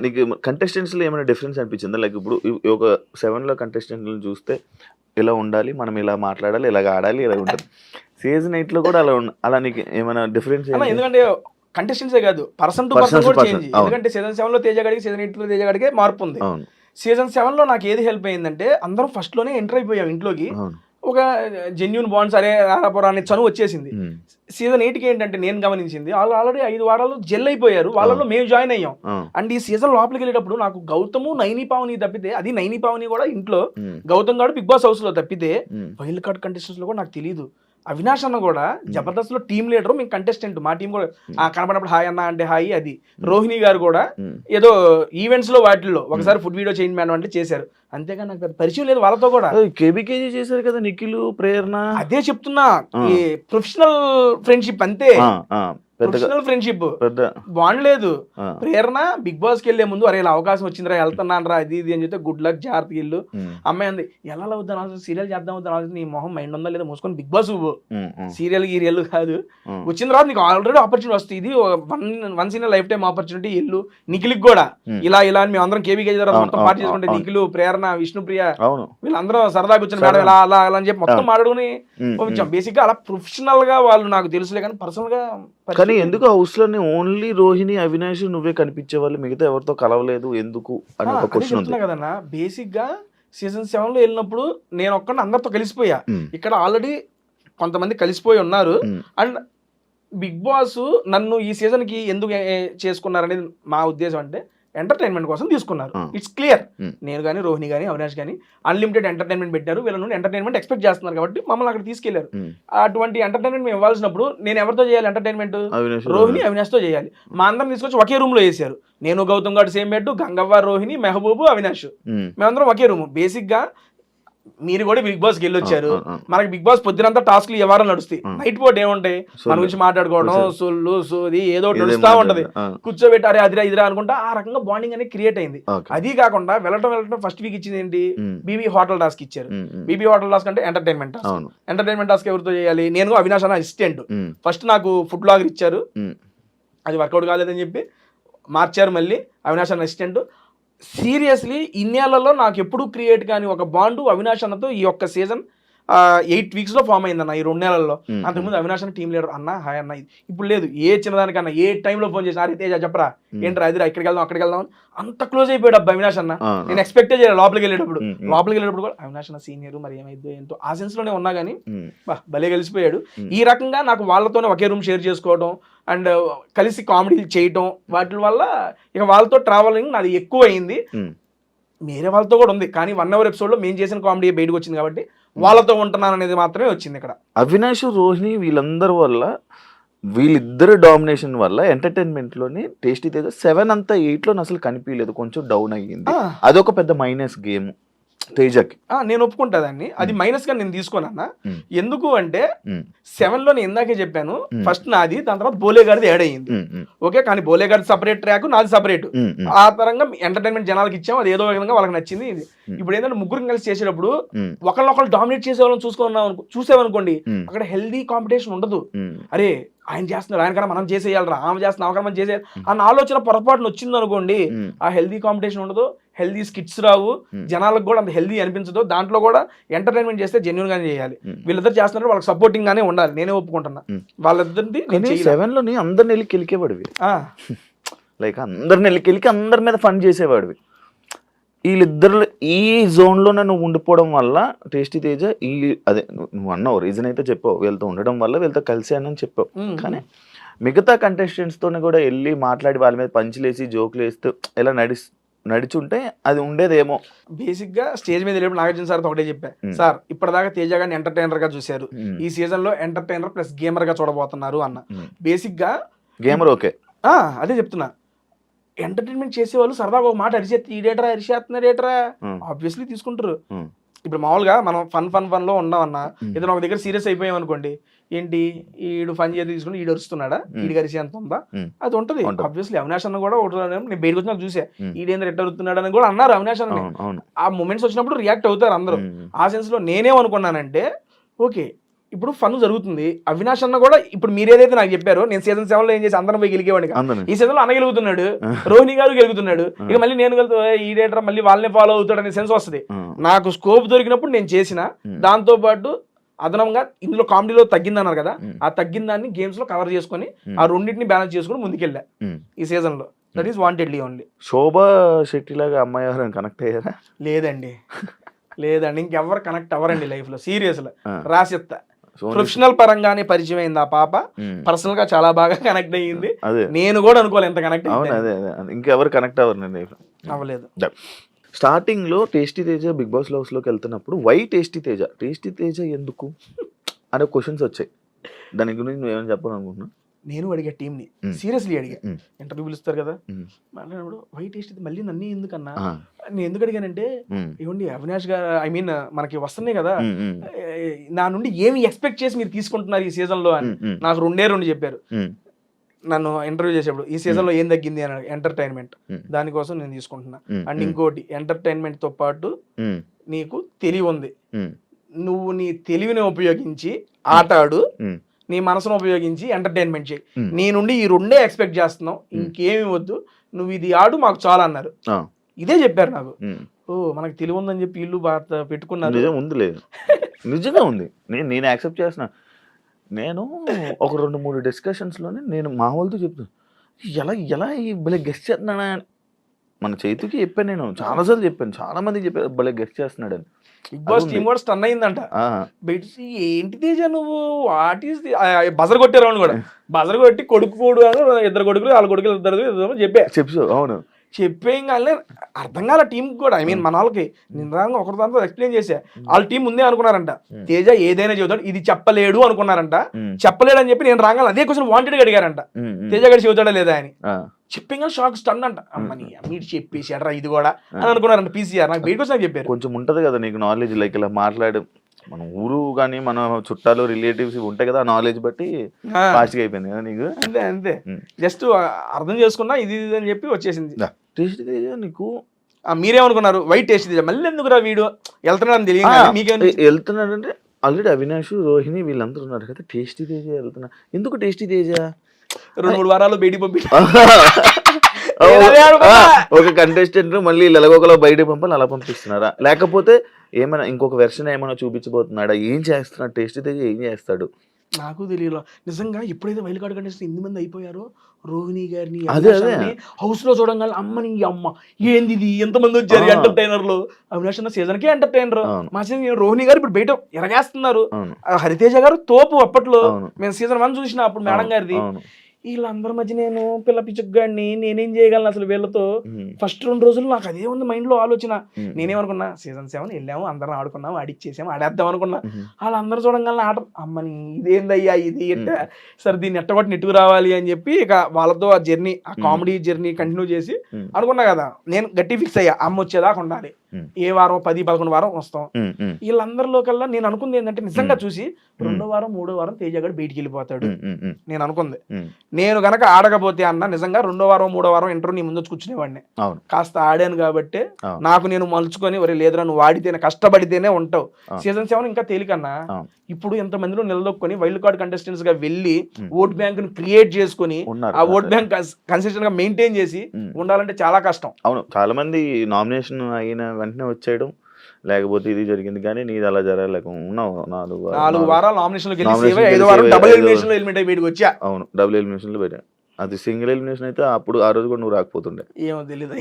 నీకు కంటెస్టెంట్స్‌లో ఏమైనా డిఫరెన్స్ అనిపించిందా? లైక్ ఇప్పుడు ఒక 7లో కంటెస్టెంట్‌లని చూస్తే ఇలా ఉండాలి, మనం ఇలా మాట్లాడాలి, ఇలాగ ఆడాలి, ఇలా ఉంటది. సీజన్ 8లో కూడా అలా నీకు ఏమైనా డిఫరెన్స్ అన్న ఏంటి? ఎందుకంటే కంటెస్టెంట్సే కాదు, పర్సన్ టు పర్సన్ కూడా చేంజ్. ఎందుకంటే సీజన్ 7లో తేజ గడికి, సీజన్ 8లో తేజ గడికే మార్పు ఉంది. అవును. సీజన్ 7లో నాకు ఏది హెల్ప్ అయిందంటే అందరం ఫస్ట్‌లోనే ఎంటర్ అయిపోయాం ఇంట్లోకి. అవును. ఒక జెన్యూన్ బాండ్స్ అరే రారాపోరా అనే చనువు వచ్చేసింది. హ్మ్. సీజన్ 8కి ఏంటంటే నేను గమనించింది వాళ్ళు ఆల్రెడీ 5 వారాలు జెల్ అయిపోయారు. వాళ్ళలో మేము జాయిన్ అయ్యాం. అండ్ ఈ సీజన్ లోపలికి వెళ్ళేటప్పుడు నాకు గౌతము, నైని పావని తప్పితే, అది నైని పావని కూడా ఇంట్లో, గౌతమ్ గాడు బిగ్ బాస్ హౌస్ లో తప్పితే వైల్డ్ కార్డ్ కంటెస్టెంట్స్ లో కూడా నాకు తెలియదు. అవినాష్ అన్న కూడా జబర్దస్త్ లో టీమ్ లీడర్, మేము కంటెస్టెంట్, మా టీం కూడా కనపడినప్పుడు హాయ్ అన్న అంటే హాయ్. అది రోహిణి గారు కూడా ఏదో ఈవెంట్స్ లో వాటిల్లో ఒకసారి ఫుడ్ వీడియో చేయండి మేడం అంటే చేశారు. అంతేగాని నాకు పరిచయం లేదు వాళ్ళతో కూడా. కేబీకేజీ చేశారు కదా నిఖిల్, ప్రేరణ. అదే చెప్తున్నా, ఈ ప్రొఫెషనల్ ఫ్రెండ్షిప్ అంతే. ప్రొఫెషనల్ ఫ్రెండ్షిప్ బాండ్ లేదు. ప్రేరణ బిగ్ బాస్ కి వెళ్లే ముందు అరే ఇలా అవకాశం వచ్చిందిరా వెళ్తున్నాను రా అది ఇది అని చెప్తే గుడ్ లక్ జాగ్రత్త ఇల్లు. అమ్మాయి అంది ఎలా అవుద్దాం ఆలోచన, సీరియల్ చేద్దాం అవుతాను ఆలోచన, నీ మొహం మైండ్ ఉందా లేదా మూసుకొని బిగ్ బాస్ సీరియల్ గీరియల్ కాదు. వచ్చిన తర్వాత నీకు ఆల్రెడీ ఆపర్చునిటీ వస్తుంది. ఇది once in life time opportunity. ఇల్లు నిఖిల్కి కూడా ఇలా ఇలా అని మేము అందరం కేబీకే తర్వాత మొత్తం పార్టీ చేసుకుంటే నిఖిల్, ప్రేరణ, విష్ణుప్రియ వీళ్ళందరూ సరదాగా కూర్చొని మేడం ఇలా అలా అలా అని చెప్పి మొత్తం మాట్లాడుకుని పంపించాం. బేసిక్ గా అలా ప్రొఫెషనల్ గా వాళ్ళు నాకు తెలుసులే కానీ పర్సనల్ గా. కానీ ఎందుకు హౌస్ లోనే ఓన్లీ రోహిణి, అవినాష్ నువ్వే కనిపించే వాళ్ళు, మిగతా ఎవరితో కలవలేదు ఎందుకు అని ఒక క్వశ్చన్ ఉంది కదన్నా. బేసిక్ గా సీజన్ 7లో వెళ్ళినప్పుడు నేను ఒక్కడిని అందరితో కలిసిపోయా. ఇక్కడ ఆల్రెడీ కొంతమంది కలిసిపోయి ఉన్నారు. అండ్ బిగ్ బాస్ నన్ను ఈ సీజన్ కి ఎందుకు చేసుకున్నారనేది మా ఉద్దేశం అంటే ఎంటర్టైన్మెంట్ కోసం తీసుకున్నారు. It's clear. నేను కానీ, రోహిణి కానీ, అవినాష్ కానీ అన్లిమిటెడ్ ఎంటర్టైన్మెంట్ పెట్టారు. వీళ్ళ నుండి ఎంటర్టైన్మెంట్ ఎక్స్పెక్ట్ చేస్తున్నారు కాబట్టి మమ్మల్ని అక్కడ తీసుకెళ్లారు. అటువంటి ఎంటర్టైన్మెంట్ మేము ఇవ్వాల్సినప్పుడు నేను ఎవరితో చేయాలి ఎంటర్టైన్మెంట్? రోహిణి, అవినాష్ తో చేయాలి. మా అందరం తీసుకొచ్చి ఒకే రూమ్ లో వేసారు. నేను, గౌతమ్ గారు సేమ్ బెడ్, గంగవ్వ, రోహిణి, మెహబూబు, అవినాష్ మేమందరం ఒకే రూమ్. బేసిక్ గా మీరు కూడా బిగ్ బాస్కి వెళ్ళొచ్చారు. మనకి బిగ్ బాస్ పొద్దునంతా టాస్క్లు ఏ వారం నడుస్తాయి. నైట్ పూట ఏముంటాయి, మన గురించి మాట్లాడుకోవడం, సొల్లు సోది ఏదో నడుస్తా ఉంటది. కూర్చోబెట్టి అరే అదిరా ఇదిరా అనుకుంటా ఆ రకంగా బాండింగ్ అనేది క్రియేట్ అయింది. అది కాకుండా వెళ్ళటం ఫస్ట్ వీక్ ఇచ్చింది ఏంటి, బీబీ హోటల్ టాస్క్ ఇచ్చారు. బీబీ హోటల్ టాస్క్ అంటే ఎంటర్టైన్మెంట్ టాస్క్. ఎంటర్టైన్మెంట్ టాస్క్ ఎవరితో చేయాలి? నేను, అవినాష్ అన్న అసిస్టెంట్. ఫస్ట్ నాకు ఫుడ్ బ్లాగర్ ఇచ్చారు, అది వర్కౌట్ కాలేదని చెప్పి మార్చారు. మళ్ళీ అవినాష్ అన్న అసిస్టెంట్. సీరియస్లీ ఇన్నేళ్లలో నాకు ఎప్పుడు క్రియేట్ కానీ ఒక బాండు అవినాష్ అన్నతో ఈ ఒక్క సీజన్ 8 weeks లో ఫామ్ అయిందన్న, ఈ 2 నెలల్లో. అంతకుముందు అవినాష్ అన్న టీమ్ లీడర్ అన్న హాయ్ అన్న, ఇప్పుడు లేదు. ఏ చిన్నదానికన్నా ఏ టైంలో ఫోన్ చేసి అరే తేజ చెప్పరా ఏంట్రా అదిరా ఇక్కడికి వెళ్దాం అక్కడికి వెళ్దాం అంత క్లోజ్ అయిపోయాడు అబ్బా అవినాష్ అన్న. నేను ఎక్స్పెక్టే చేయాలి లోపలికి వెళ్ళేటప్పుడు కూడా అవినాష్ అన్న సీనియర్ మరి ఏమైందో ఏంటో ఆ సెన్స్ లోనే ఉన్నా కానీ భలే కలిసిపోయాడు. ఈ రకంగా నాకు వాళ్ళతోనే ఒకే రూమ్ షేర్ చేసుకోవడం అండ్ కలిసి కామెడీలు చేయటం వాటి వల్ల ఇక వాళ్ళతో ట్రావెలింగ్ నాది ఎక్కువ అయింది. వేరే వాళ్ళతో కూడా ఉంది కానీ 1 hour ఎపిసోడ్ లో మేము చేసిన కామెడీ బయటకు వచ్చింది కాబట్టి వాళ్ళతో ఉంటున్నాను అనేది మాత్రమే వచ్చింది ఇక్కడ. అవినాష్, రోహిణి వీళ్ళందరి వల్ల, వీళ్ళిద్దరు డామినేషన్ వల్ల ఎంటర్టైన్మెంట్ లోని టేస్టీ తేజ 7 అంతా 8లో అసలు కనిపించలేదు, కొంచెం డౌన్ అయ్యింది. అదొక పెద్ద మైనస్ గేమ్ తేజకి. నేను ఒప్పుకుంటా దాన్ని, అది మైనస్ గా నేను తీసుకోనన్నా. ఎందుకు అంటే 7లో నేను ఇందాకే చెప్పాను ఫస్ట్ నాది, దాని తర్వాత బోలే గారిది యాడ్ అయ్యింది. ఓకే, కానీ బోలే గారిది సపరేట్ ట్రాక్, నాది సపరేట్. ఆ తరంగా ఎంటర్టైన్మెంట్ జనాలకి ఇచ్చాం, అది ఏదో విధంగా వాళ్ళకి నచ్చింది. ఇప్పుడు ఏంటంటే ముగ్గురు కలిసి చేసేటప్పుడు ఒకళ్ళొకళ్ళు డామినేట్ చేసే వాళ్ళని చూసేవనుకోండి, అక్కడ హెల్దీ కాంపిటీషన్ ఉండదు. అరే ఆయన చేస్తున్నారు ఆయన కన్నా మనం చేసేయాలరా, ఆమె చేస్తున్నా ఆమె మనం చేసేయాలి అన్న ఆలోచన పొరపాటున వచ్చింది అనుకోండి, ఆ హెల్దీ కాంపిటీషన్ ఉండదు, హెల్దీ స్కిట్స్ రావు, జనాలకు కూడా అంత హెల్దీ అనిపించదు. దాంట్లో కూడా ఎంటర్టైన్మెంట్ చేస్తే జెన్యూన్ గానే చేయాలి. వీళ్ళిద్దరు చేస్తున్నారు, వాళ్ళకి సపోర్టింగ్ గానే ఉండాలి, నేనే ఒప్పుకుంటున్నా. వాళ్ళిద్దరిది 7లోని అందరిని వెళ్ళి కెలికేవాడివి, లైక్ అందరిని వెళ్ళి కెలికి అందరి మీద ఫన్ చేసేవాడివి. వీళ్ళిద్దరు ఈ జోన్లోనే నువ్వు ఉండిపోవడం వల్ల టేస్టీ తేజ అదే నువ్వు అన్నావు రీజన్ అయితే చెప్పావు, వీళ్ళతో ఉండడం వల్ల వీళ్ళతో కలిసానని చెప్పావు. కానీ మిగతా కంటెస్టెంట్స్తోనే కూడా వెళ్ళి మాట్లాడి వాళ్ళ మీద పంచులేసి జోకులు వేస్తూ ఇలా నడిచుంటే అది ఉండేదేమో. బేసిక్ గా స్టేజ్ మీద వెళ్ళినప్పుడు నాగార్జున సార్ ఒకటే చెప్పా, సార్ ఇప్పటిదాకా తేజ గారిని ఎంటర్టైనర్ గా చూశారు, ఈ సీజన్ లో ఎంటర్టైనర్ ప్లస్ గేమర్ గా చూడబోతున్నారు అన్న. బేసిక్ గా గేమర్ ఓకే, అదే చెప్తున్నా. ఎంటర్టైన్మెంట్ చేసేవాళ్ళు సరదాగా ఒక మాట అరిచేస్తున్నారు ఆబ్వియస్లీ తీసుకుంటారు. ఇప్పుడు మామూలుగా మనం ఫన్ లో ఉన్నామన్నా, ఏదైనా ఒక దగ్గర సీరియస్ అయిపోయాం అనుకోండి, ఏంటి ఈడు ఫన్ చేసి తీసుకుని ఈడు అరుస్తున్నాడా, ఈడు అరిసి ఎంత ఉందా, అది ఉంటది. ఆబ్వియస్లీ అవినాష్ అన్న కూడా నేను బయటకు వచ్చినా చూసా, ఈడేంద్ర ఎట్ట అరుస్తున్నాడు అని కూడా అన్నారు అవినాష్ అన్న. ఆ మూమెంట్స్ వచ్చినప్పుడు రియాక్ట్ అవుతారు అందరూ. ఆ సెన్స్ లో నేనేమనుకున్నానంటే ఓకే ఇప్పుడు ఫన్ జరుగుతుంది. అవినాష్ అన్న కూడా ఇప్పుడు మీరు ఏదైతే నాకు చెప్పారో నేను సీజన్ 7 లో ఏం చేసి అందరం పోయి గెలికేవాడిని. అందరిని. ఈ సీజన్ లో అన్న గెలుగుతున్నాడు, రోహిణి గారు గెలుగుతున్నాడు, ఇక మళ్ళీ నేను ఈ డేటర్ మళ్ళీ వాళ్ళని ఫాలో అవుతాడు అనే సెన్స్ వస్తుంది. నాకు స్కోప్ దొరికినప్పుడు నేను చేసిన, దాంతో పాటు అదనంగా ఇందులో కామెడీలో తగ్గింది అన్నారు కదా, ఆ తగ్గిన దాన్ని గేమ్స్ లో కవర్ చేసుకొని ఆ రెండింటిని బ్యాలెన్స్ చేసుకుని ముందుకెళ్ళా ఈ సీజన్ లో. That is wantedly only. Shobha Shetty లాగా అమ్మాయి ఎవరైనా కనెక్ట్ అయ్యారా? లేదండి, లేదండి, ఇంకెవరు కనెక్ట్ అవ్వరండి లైఫ్ లో. సీరియస్ రాసిత్తా ప్రొఫెషనల్ పరంగానే పరిచయం అయింది ఆ పాప, పర్సనల్ గా చాలా బాగా కనెక్ట్ అయ్యింది. నేను కూడా అనుకోవాలి ఎంత కనెక్ట్ అదే ఇంకెవరు కనెక్ట్ అవ్వరు లైఫ్ అవ్వలేదు. స్టార్టింగ్ లో tasty Teja Bigg Boss house లోకి వెళ్తున్నప్పుడు వై టేస్టీ తేజ ఎందుకు అనే క్వశ్చన్స్ వచ్చాయి. దాని గురించి నువ్వేమైనా చెప్పాలనుకుంటున్నా? నేను అడిగా టీమ్ ని, సీరియస్లీ అడిగా. ఇంటర్వ్యూ పిలుస్తారు కదా, మాట్లాడినప్పుడు వై టేస్ట్ మళ్ళీ నన్ను ఎందుకన్నా, నేను ఎందుకు అడిగానంటే ఇవ్వండి అవినాష్ గారు ఐ మీన్ మనకి వస్తున్నాయి కదా, నా నుండి ఏమి ఎక్స్పెక్ట్ చేసి మీరు తీసుకుంటున్నారు ఈ సీజన్ లో అని నాకు రెండు చెప్పారు నన్ను ఇంటర్వ్యూ చేసేప్పుడు. ఈ సీజన్ లో ఏం తగ్గింది అని, ఎంటర్టైన్మెంట్, దానికోసం నేను తీసుకుంటున్నా. అండ్ ఇంకోటి ఎంటర్టైన్మెంట్ తో పాటు నీకు తెలివి ఉంది, నువ్వు నీ తెలివిని ఉపయోగించి ఆట ఆడు, నీ మనసును ఉపయోగించి ఎంటర్టైన్మెంట్ చేయి, నీ నుండి ఈ రెండే ఎక్స్పెక్ట్ చేస్తున్నావు, ఇంకేమి వద్దు, నువ్వు ఇది ఆడు మాకు చాలా అన్నారు. ఇదే చెప్పారు నాకు. ఓ మనకు తెలివి ఉందని చెప్పి ఇల్లు బాగా పెట్టుకున్నారు. నిజంగా ఉంది, నేను యాక్సెప్ట్ చేస్తున్నా. నేను ఒక 2-3 డిస్కషన్స్లోనే నేను మా వాళ్ళతో చెప్తాను, ఎలా ఈ భలే గెస్ట్ చేస్తున్నాడా. మన చేతికి చెప్పాను, నేను చాలాసార్లు చెప్పాను, చాలా మందికి చెప్పాను భలే గెస్ట్ చేస్తున్నాడు అని. బిగ్ బాస్ టీమ్ కూడా స్టన్ అయిందంట. ఏంటి తేజ నువ్వు వాట్ ఈస్ బజర్ కొట్టారు కూడా, బజర్ కొట్టి కొడుకు 2 కొడుకులు 4 కొడుకులు 2 చెప్పు. అవును చెప్పేం కానీ అర్థం కాల టీం కూడా. ఐ మీన్ మన వాళ్ళకి నిజంగా ఒకరి దాంతో ఎక్స్ప్లెయిన్ చేసా. వాళ్ళ టీం ముందే అనుకున్నారంట తేజ ఏదైనా చెబుతాడు, ఇది చెప్పలేడు అనుకున్నారంట. చెప్పలేడు అని చెప్పి నేను రాగానే అదే క్వశ్చన్ వాంటెడ్ అడిగారంట, తేజ గడి చెబుతాడా లేదా అని. చెప్పిన షాక్ స్టన్ అంట, అమ్మని మీరు చెప్పేసి అడ్రా ఇది కూడా అని అనుకున్నారంట పీసీఆర్. నాకు బయటకు వచ్చి చెప్పారు. కొంచెం ఉంటది కదా నీకు నాలెడ్జ్, లైక్ ఇలా మాట్లాడు, మన ఊరు కానీ మన చుట్టాలు రిలేటివ్స్ ఉంటాయి కదా, ఆ నాలెడ్జ్ బట్టి ఫాస్ట్గా అయిపోయింది కదా నీకు. అంతే జస్ట్ అర్థం చేసుకున్నా ఇది అని చెప్పి వచ్చేసింది. టేస్ట్ తేజ నీకు మీరేమనుకున్నారు వైట్ టేస్ట్ తేజ మళ్ళీ ఎందుకు రా వీడు వెళ్తున్నాడని తెలియదు మీకేమైనా వెళ్తున్నాడంటే ఆల్రెడీ అవినాష్ రోహిణి వీళ్ళందరూ ఉన్నారు కదా, టేస్టీ తేజ వెళ్తున్నా ఎందుకు? టేస్టీ తేజ 2-3 వారాలు బయటికి పంపి ఒక కంటెస్టెంట్ మళ్ళీ ఎలాగోకలా బయటకు పంపాలి, అలా పంపిస్తున్నారా? లేకపోతే ఏమైనా ఇంకొక వెర్షన్ ఏమైనా చూపించబోతున్నాడా? ఏం చేస్తున్నాడు టేస్టీ తేజ, ఏం చేస్తాడు నాకు తెలియదు నిజంగా. ఎప్పుడైతే వైల్డ్ కార్డ్ కంటెస్టెంట్ 8 మంది అయిపోయారో, రోహిణి గారిని హౌస్ లో చూడంగానే అమ్మని అమ్మ ఏంది ఇది ఎంతమంది వచ్చారు ఎంటర్టైనర్లు. అవినాష్ అన్న సీజన్ కే ఎంటర్టైనర్, మా సీజన్ రోహిణి గారు ఇప్పుడు బయట ఎరగేస్తున్నారు. హరితేజ గారు తోపు అప్పట్లో, మేము సీజన్ 1 చూసిన అప్పుడు మేడం గారిది. వీళ్ళందరి మధ్య నేను పిల్ల పిచ్చుగాడిని, నేనేం చేయగలను అసలు వీళ్ళతో? ఫస్ట్ 2 రోజులు నాకు అదే ఉంది మైండ్ లో ఆలోచన. నేనేమనుకున్నా సీజన్ 7 వెళ్ళాము, అందరం ఆడుకున్నాము, ఆడిచ్చేసాము, ఆడేద్దాం అనుకున్నా. వాళ్ళందరూ చూడంగానే ఆట అమ్మని ఇదేందయ్యా ఇది అంటే, సరే దీన్ని ఎట్టగొట్టి నెట్టుకు రావాలి అని చెప్పి ఇక వాళ్ళతో ఆ జర్నీ, ఆ కామెడీ జర్నీ కంటిన్యూ చేసి అనుకున్నా కదా. నేను గట్టి ఫిక్స్ అయ్యా, అమ్మ వచ్చేదాకా ఉండాలి, ఏ వారం 10-11 వారం వస్తాం. వీళ్ళందరిలో కల్లా నేను అనుకుంది ఏంటంటే నిజంగా చూసి 2వ వారం 3వ వారం తేజగాడు బయటికి వెళ్ళిపోతాడు నేను అనుకుంది. నేను గనక ఆడకపోతే అన్న నిజంగా 2వ వారం 3వ వారం ఇంటర్వ్యూ నీ ముందు కూర్చునేవాడిని. కాస్త ఆడాను కాబట్టి నాకు నేను మలుచుకొని ఒరే లేదురా నువ్వు ఆడితేనే కష్టపడితేనే ఉంటావు. సీజన్ 7 ఇంకా తేలికన్నా. ఇప్పుడు ఎంతమందిలో నిలదొక్కుని వైల్డ్ కార్డ్ కంటెస్టెంట్స్ గా వెళ్ళి ఓట్ బ్యాంక్ ను క్రియేట్ చేసుకుని ఆ ఓట్ బ్యాంక్ కన్సిస్టెంట్ గా మెయింటైన్ చేసి ఉండాలంటే చాలా కష్టం. అవును, చాలా మంది నామినేషన్ అయిన వెంటనే వచ్చేయడం, లేకపోతే ఇది జరిగింది, కానీ నీది అలా జరగలేక ఉన్నావు 4 వారాలు నామినేషన్ లో గెలిచి 5వ వారం డబుల్ ఎలిమినేషన్ లో ఎలిమినేట్ అయ్యి బయటకు వచ్చా. అవును, డబుల్ ఎలిమినేషన్ లో పెట్టా. అది సింగిల్ ఎలిమినేషన్ అయితే అప్పుడు ఆ రోజు కూడా నువ్వు రాకపోతుండే. ఏమో తెలియదు.